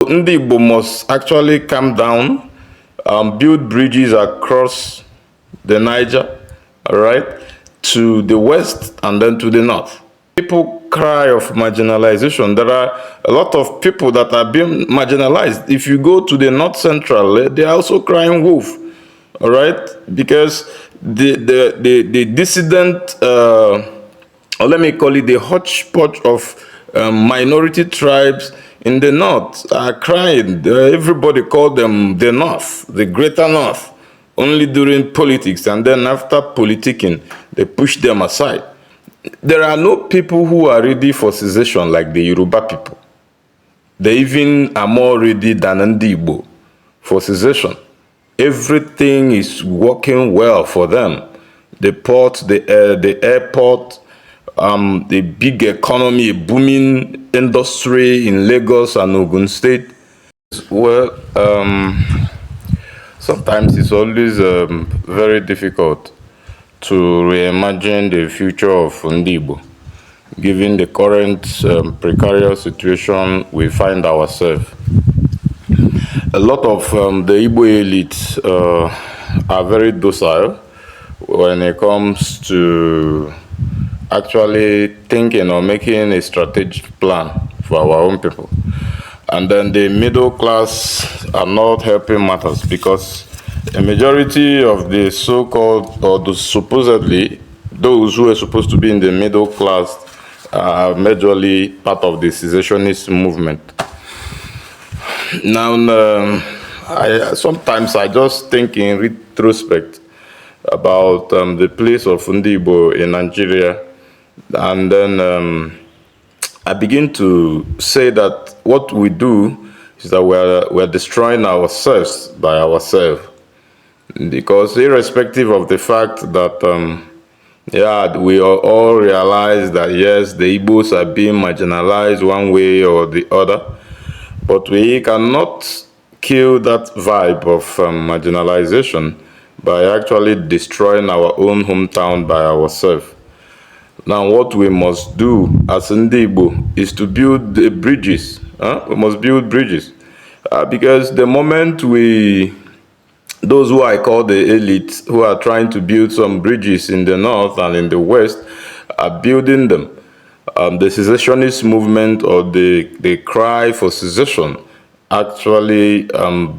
Ndi Igbo must actually calm down, build bridges across the Niger, all right, to the west and then to the north. People cry of marginalization. There are a lot of people that are being marginalized. If you go to the north central, they are also crying wolf, all right, because the dissident, or let me call it the hodgepodge of minority tribes in the north are crying. Everybody called them the north, the greater north, only during politics, and then after politicking, they push them aside. There are no people who are ready for secession like the Yoruba people. They even are more ready than Ndi Igbo for secession. Everything is working well for them. The port, the airport, the big economy, a booming industry in Lagos and Ogun State. Well, sometimes it's always very difficult to reimagine the future of Ndi Igbo, given the current precarious situation we find ourselves. A lot of the Igbo elite are very docile when it comes to actually thinking or making a strategic plan for our own people. And then the middle class are not helping matters because a majority of the so-called or the supposedly those who are supposed to be in the middle class are majorly part of the secessionist movement. Now, sometimes I just think in retrospect about the place of Ndi Igbo in Nigeria, and then I begin to say that what we do is that we're destroying ourselves by ourselves. Because irrespective of the fact that, yeah, we all realize that, yes, the Igbos are being marginalized one way or the other, but we cannot kill that vibe of marginalization by actually destroying our own hometown by ourselves. Now, what we must do as Ndi Igbo is to build the bridges. We must build bridges. Because the moment those who I call the elite, who are trying to build some bridges in the north and in the west, are building them. The secessionist movement or the cry for secession actually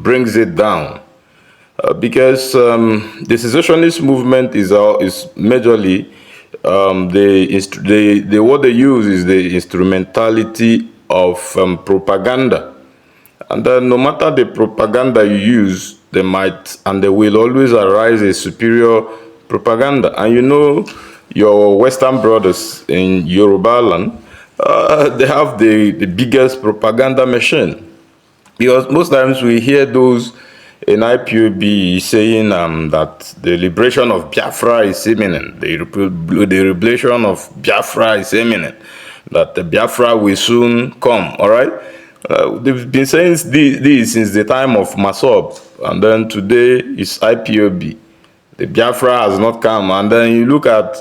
brings it down. Because the secessionist movement is majorly what they use is the instrumentality of propaganda. And then no matter the propaganda you use, they might and they will always arise a superior propaganda. And you know, your Western brothers in Yoruba land, they have the biggest propaganda machine. Because most times we hear those in IPOB saying that the liberation of Biafra is imminent, the liberation of Biafra is imminent, that the Biafra will soon come, all right? They've been saying this since the time of Masob, and then today is IPOB. The Biafra has not come, and then you look at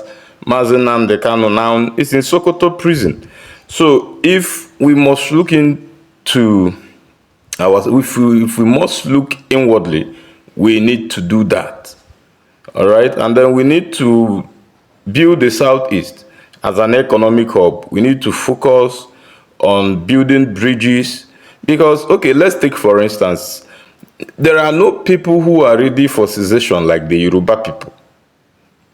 Mazenam Dekano now, it's in Sokoto prison. So if we must look into if we must look inwardly, we need to do that. All right, and then we need to build the Southeast as an economic hub. We need to focus on building bridges because, okay, let's take for instance, there are no people who are ready for secession like the Yoruba people.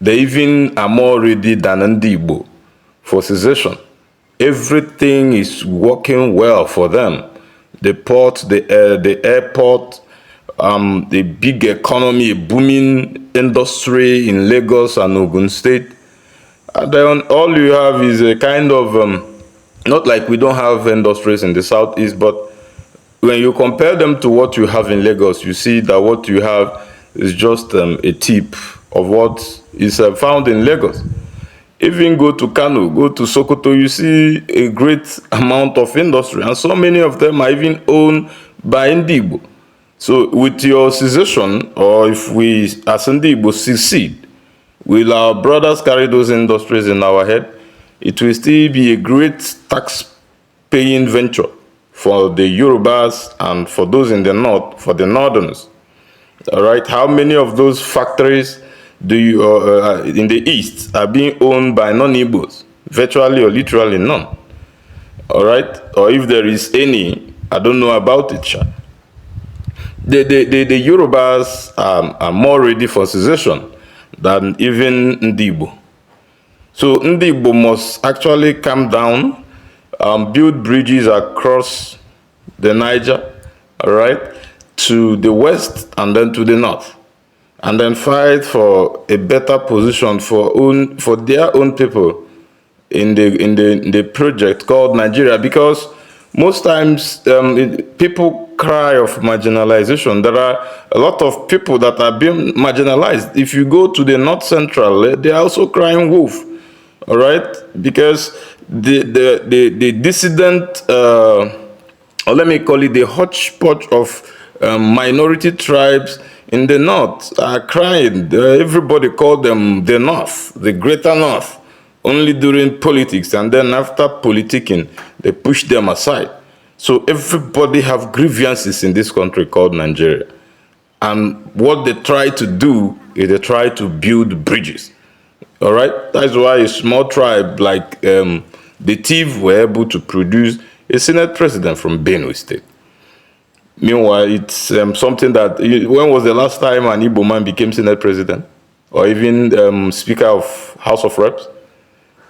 They even are more ready than Ndi Igbo for secession. Everything is working well for them. The port, the airport, the big economy, a booming industry in Lagos and Ogun State. And then all you have is a kind of, not like we don't have industries in the Southeast, but when you compare them to what you have in Lagos, you see that what you have is just a tip of what is found in Lagos. Even go to Kano, go to Sokoto, you see a great amount of industry, and so many of them are even owned by Ndi Igbo. So with your secession, or if we as Ndi Igbo secede, will our brothers carry those industries in our head? It will still be a great tax-paying venture for the Yorubas, and for those in the north, for the northerners. All right, how many of those factories do you in the east are being owned by non-Igbos? Virtually or literally none. All right, or if there is any, I don't know about it. The Yorubas are more ready for secession than even Ndi Igbo. So Ndi Igbo must actually come down, build bridges across the Niger, all right, to the west and then to the north, and then fight for a better position for their own people in the project called Nigeria. Because most times people cry of marginalization. There are a lot of people that are being marginalized. If you go to the north central, they are also crying wolf. All right, because the dissident, or let me call it the hodgepodge of minority tribes in the north are crying. Everybody called them the north, the greater north, only during politics, and then after politicking, they push them aside. So everybody have grievances in this country called Nigeria. And what they try to do is they try to build bridges. All right, that's why a small tribe like the Tiv were able to produce a Senate president from Benue State. Meanwhile, it's something that, when was the last time an Igbo man became Senate president? Or even Speaker of House of Reps?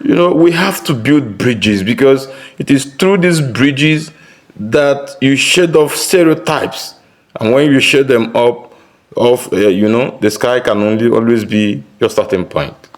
We have to build bridges, because it is through these bridges that you shed off stereotypes. And when you shed them up, the sky can always be your starting point.